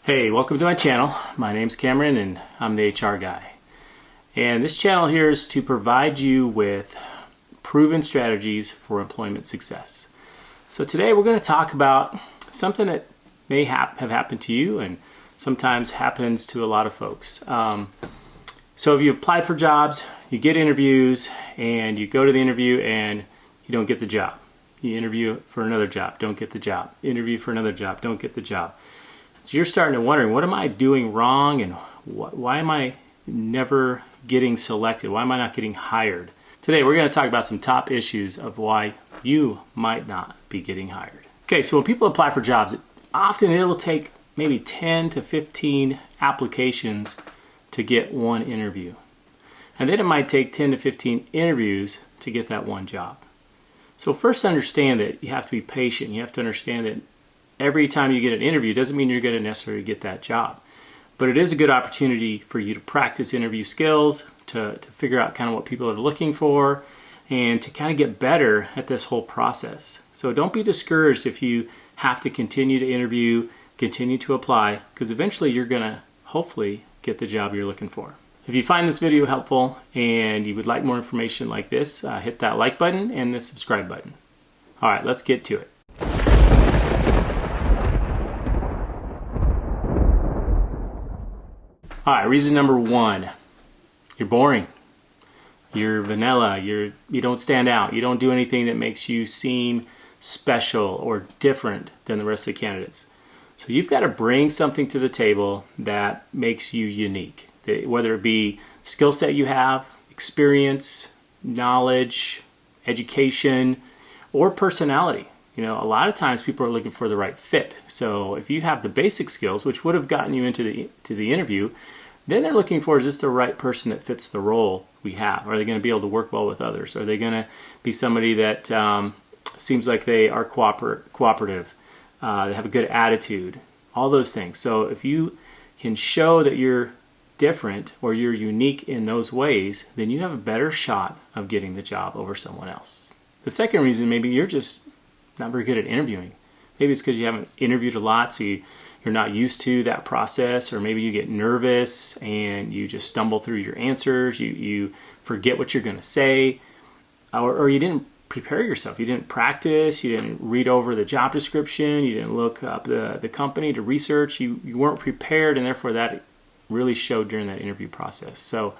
Hey, welcome to my channel. My name's Cameron and I'm the HR guy. And this channel here is to provide you with proven strategies for employment success. So today we're going to talk about something that may have happened to you and sometimes happens to a lot of folks. So if you apply for jobs, you get interviews, and you go to the interview and you don't get the job. You interview for another job, don't get the job. Interview for another job, don't get the job. So you're starting to wonder, what am I doing wrong, and why am I never getting selected? Why am I not getting hired? Today we're going to talk about some top issues of why you might not be getting hired. Okay, so when people apply for jobs, often it'll take maybe 10 to 15 applications to get one interview. And then it might take 10 to 15 interviews to get that one job. So first understand that you have to be patient. You have to understand that every time you get an interview doesn't mean you're going to necessarily get that job. But it is a good opportunity for you to practice interview skills, to figure out kind of what people are looking for, and to kind of get better at this whole process. So don't be discouraged if you have to continue to interview, continue to apply, because eventually you're going to hopefully get the job you're looking for. If you find this video helpful and you would like more information like this, hit that like button and the subscribe button. All right, let's get to it. All right, reason number one, you're boring. You're vanilla. You don't stand out. You don't do anything that makes you seem special or different than the rest of the candidates. So you've got to bring something to the table that makes you unique, whether it be skill set you have, experience, knowledge, education, or personality. You know, a lot of times people are looking for the right fit. So if you have the basic skills, which would have gotten you into the interview, then they're looking for, is this the right person that fits the role we have? Are they going to be able to work well with others? Are they going to be somebody that seems like they are cooperative? They have a good attitude, all those things. So if you can show that you're different or you're unique in those ways, then you have a better shot of getting the job over someone else. The second reason, maybe you're just not very good at interviewing. Maybe it's because you haven't interviewed a lot, so you're not used to that process, or maybe you get nervous and you just stumble through your answers, you forget what you're going to say, or you didn't prepare yourself. You didn't practice, you didn't read over the job description, you didn't look up the company to research, you weren't prepared, and therefore that really showed during that interview process. So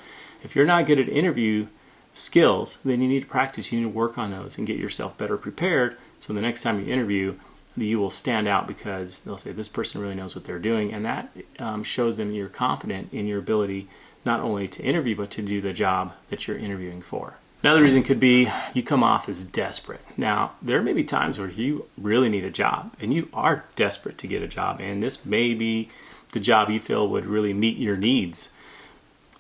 if you're not good at interview skills, then you need to practice. You need to work on those and get yourself better prepared, so the next time you interview, you will stand out because they'll say, this person really knows what they're doing, and that shows them you're confident in your ability not only to interview but to do the job that you're interviewing for. Another reason could be you come off as desperate. Now, there may be times where you really need a job and you are desperate to get a job, and this may be the job you feel would really meet your needs,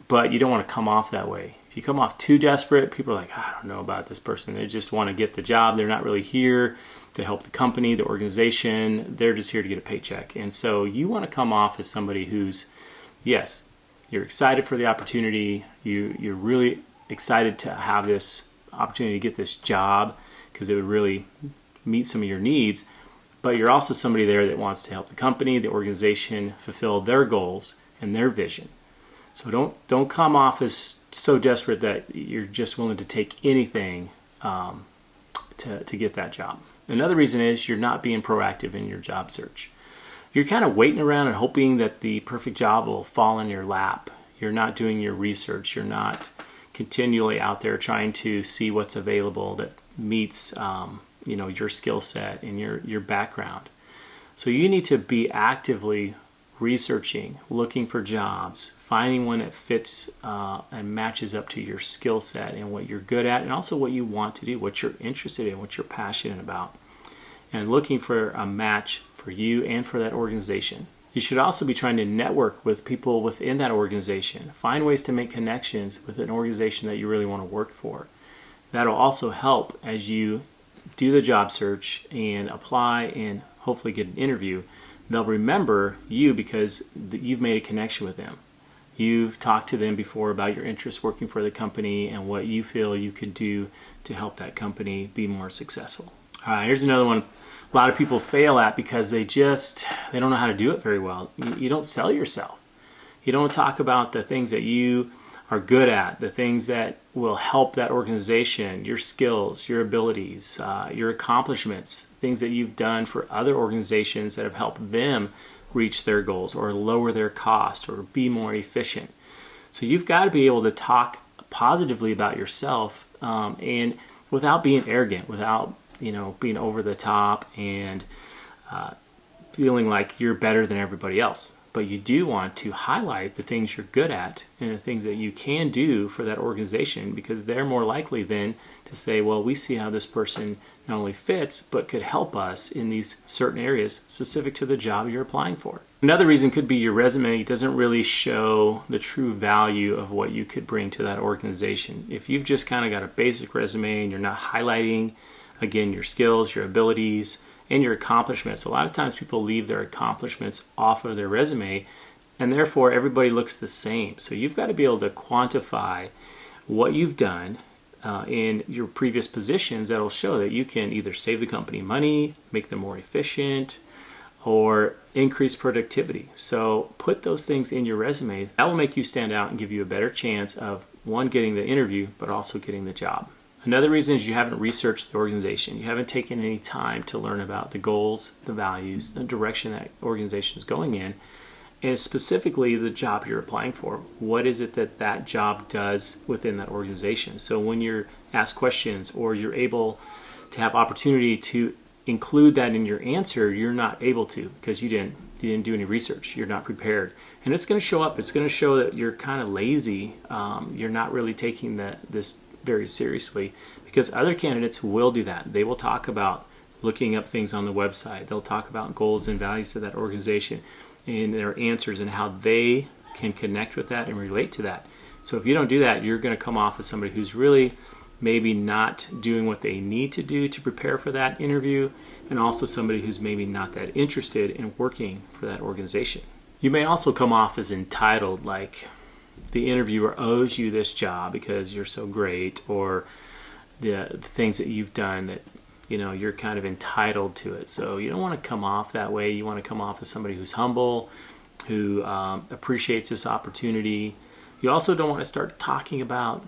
but you don't want to come off that way. If you come off too desperate, people are like, I don't know about this person. They just want to get the job. They're not really here to help the company, the organization. They're just here to get a paycheck. And so you want to come off as somebody who's, yes, you're excited for the opportunity. You're really excited to have this opportunity to get this job because it would really meet some of your needs. But you're also somebody there that wants to help the company, the organization fulfill their goals and their vision. So don't come off as so desperate that you're just willing to take anything to get that job. Another reason is you're not being proactive in your job search. You're kind of waiting around and hoping that the perfect job will fall in your lap. You're not doing your research. You're not continually out there trying to see what's available that meets your skill set and your background. So you need to be actively researching, looking for jobs, finding one that fits and matches up to your skill set and what you're good at, and also what you want to do, what you're interested in, what you're passionate about, and looking for a match for you and for that organization. You should also be trying to network with people within that organization. Find ways to make connections with an organization that you really want to work for. That'll also help as you do the job search and apply and hopefully get an interview. They'll remember you because you've made a connection with them. You've talked to them before about your interests working for the company and what you feel you could do to help that company be more successful. All right, here's another one. a lot of people fail at because they don't know how to do it very well. You don't sell yourself. You don't talk about the things that you are good at, the things that will help that organization, your skills, your abilities, your accomplishments, things that you've done for other organizations that have helped them reach their goals or lower their cost or be more efficient. So you've got to be able to talk positively about yourself, and without being arrogant, without being over the top and feeling like you're better than everybody else. But you do want to highlight the things you're good at and the things that you can do for that organization, because they're more likely then to say, well, we see how this person not only fits, but could help us in these certain areas specific to the job you're applying for. Another reason could be your resume doesn't really show the true value of what you could bring to that organization. If you've just kind of got a basic resume and you're not highlighting, again, your skills, your abilities, and your accomplishments. A lot of times people leave their accomplishments off of their resume, and therefore everybody looks the same. So you've got to be able to quantify what you've done in your previous positions that will show that you can either save the company money, make them more efficient, or increase productivity. So put those things in your resume. That will make you stand out and give you a better chance of, one, getting the interview, but also getting the job. Another reason is you haven't researched the organization. You haven't taken any time to learn about the goals, the values, the direction that organization is going in, and specifically the job you're applying for. What is it that that job does within that organization? So when you're asked questions or you're able to have opportunity to include that in your answer, you're not able to because you didn't do any research. You're not prepared. And it's going to show up. It's going to show that you're kind of lazy. You're not really taking this very seriously, because other candidates will do that. They will talk about looking up things on the website. They'll talk about goals and values of that organization and their answers and how they can connect with that and relate to that. So if you don't do that, you're going to come off as somebody who's really maybe not doing what they need to do to prepare for that interview, and also somebody who's maybe not that interested in working for that organization. You may also come off as entitled, like the interviewer owes you this job because you're so great, or the things that you've done that you're kind of entitled to it. So you don't want to come off that way. You want to come off as somebody who's humble, who appreciates this opportunity. You also don't want to start talking about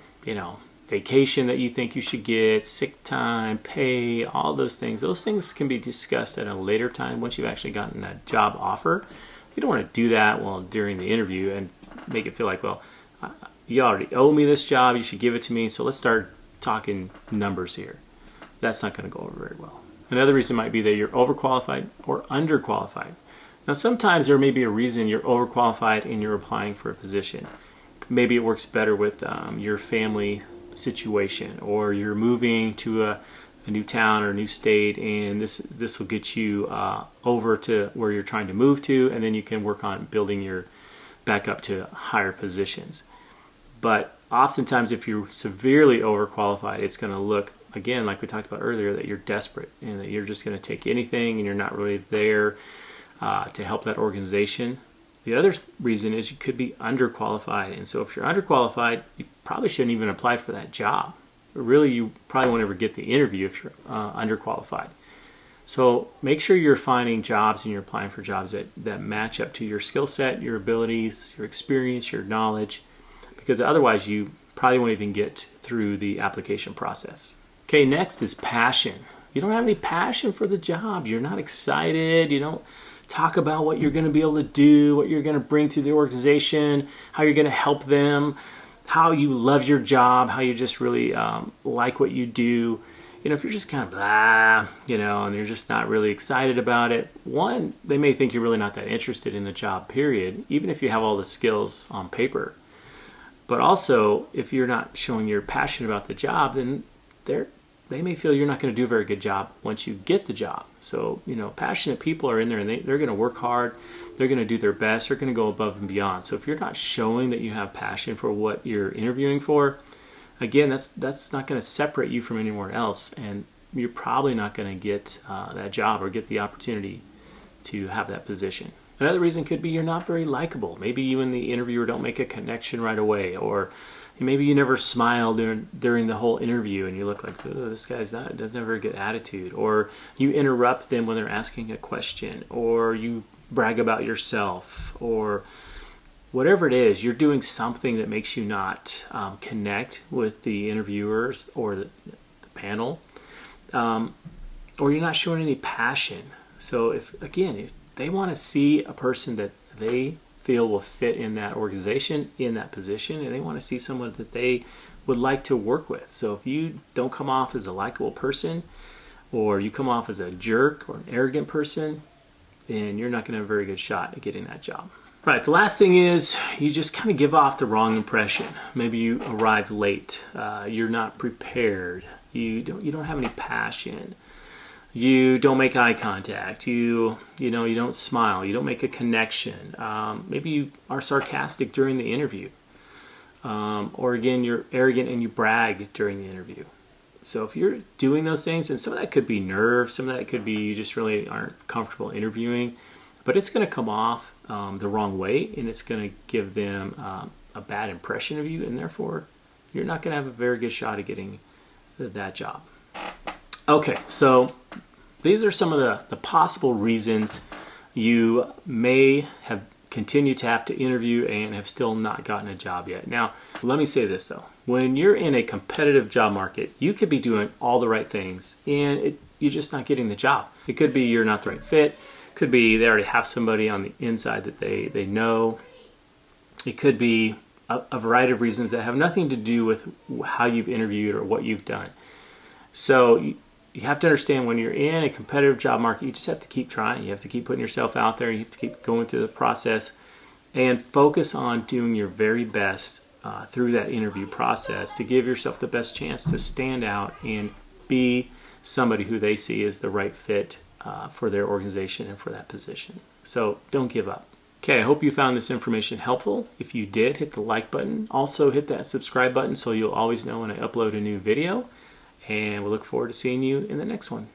vacation that you think you should get, sick time, pay, all those things. Those things can be discussed at a later time once you've actually gotten that job offer. You don't want to do that during the interview and make it feel like, well, you already owe me this job, you should give it to me, so let's start talking numbers here. That's not going to go over very well. Another reason might be that you're overqualified or underqualified. Now, sometimes there may be a reason you're overqualified and you're applying for a position. Maybe it works better with your family situation, or you're moving to a new town or a new state, and this will get you over to where you're trying to move to, and then you can work on building your back up to higher positions. But oftentimes if you're severely overqualified, it's going to look, again, like we talked about earlier, that you're desperate and that you're just going to take anything and you're not really there to help that organization. The other reason is you could be underqualified. And so if you're underqualified, you probably shouldn't even apply for that job. But really, you probably won't ever get the interview if you're underqualified. So make sure you're finding jobs and you're applying for jobs that match up to your skill set, your abilities, your experience, your knowledge, because otherwise you probably won't even get through the application process. Okay, next is passion. You don't have any passion for the job. You're not excited. You don't talk about what you're going to be able to do, what you're going to bring to the organization, how you're going to help them, how you love your job, how you just really like what you do. If you're just kind of blah, and you're just not really excited about it, one, they may think you're really not that interested in the job, period, even if you have all the skills on paper. But also, if you're not showing you're passionate about the job, then they may feel you're not going to do a very good job once you get the job. So, passionate people are in there and they're going to work hard. They're going to do their best. They're going to go above and beyond. So if you're not showing that you have passion for what you're interviewing for, again, that's not going to separate you from anyone else. And you're probably not going to get that job or get the opportunity to have that position. Another reason could be you're not very likable. Maybe you and the interviewer don't make a connection right away, or Maybe you never smile during the whole interview and you look like, oh, this guy's doesn't have a very good attitude. Or you interrupt them when they're asking a question, or you brag about yourself, or whatever it is, you're doing something that makes you not connect with the interviewers or the panel, or you're not showing any passion. So if they want to see a person that they feel will fit in that organization, in that position, and they want to see someone that they would like to work with. So if you don't come off as a likable person, or you come off as a jerk or an arrogant person, then you're not going to have a very good shot at getting that job. Right, the last thing is you just kind of give off the wrong impression. Maybe you arrive late, you're not prepared, you don't have any passion, you don't make eye contact, you don't smile, you don't make a connection. Maybe you are sarcastic during the interview, or again, you're arrogant and you brag during the interview. So if you're doing those things, and some of that could be nerves, some of that could be you just really aren't comfortable interviewing, but it's going to come off the wrong way, and it's going to give them a bad impression of you, and therefore you're not going to have a very good shot at getting that job. Okay, so these are some of the possible reasons you may have continued to have to interview and have still not gotten a job yet. Now, let me say this though. When you're in a competitive job market, you could be doing all the right things and you're just not getting the job. It could be you're not the right fit. It could be they already have somebody on the inside that they know. It could be a variety of reasons that have nothing to do with how you've interviewed or what you've done. So you have to understand, when you're in a competitive job market, you just have to keep trying. You have to keep putting yourself out there. You have to keep going through the process and focus on doing your very best through that interview process to give yourself the best chance to stand out and be somebody who they see as the right fit for their organization and for that position. So don't give up. Okay, I hope you found this information helpful. If you did, hit the like button. Also hit that subscribe button so you'll always know when I upload a new video. And we'll look forward to seeing you in the next one.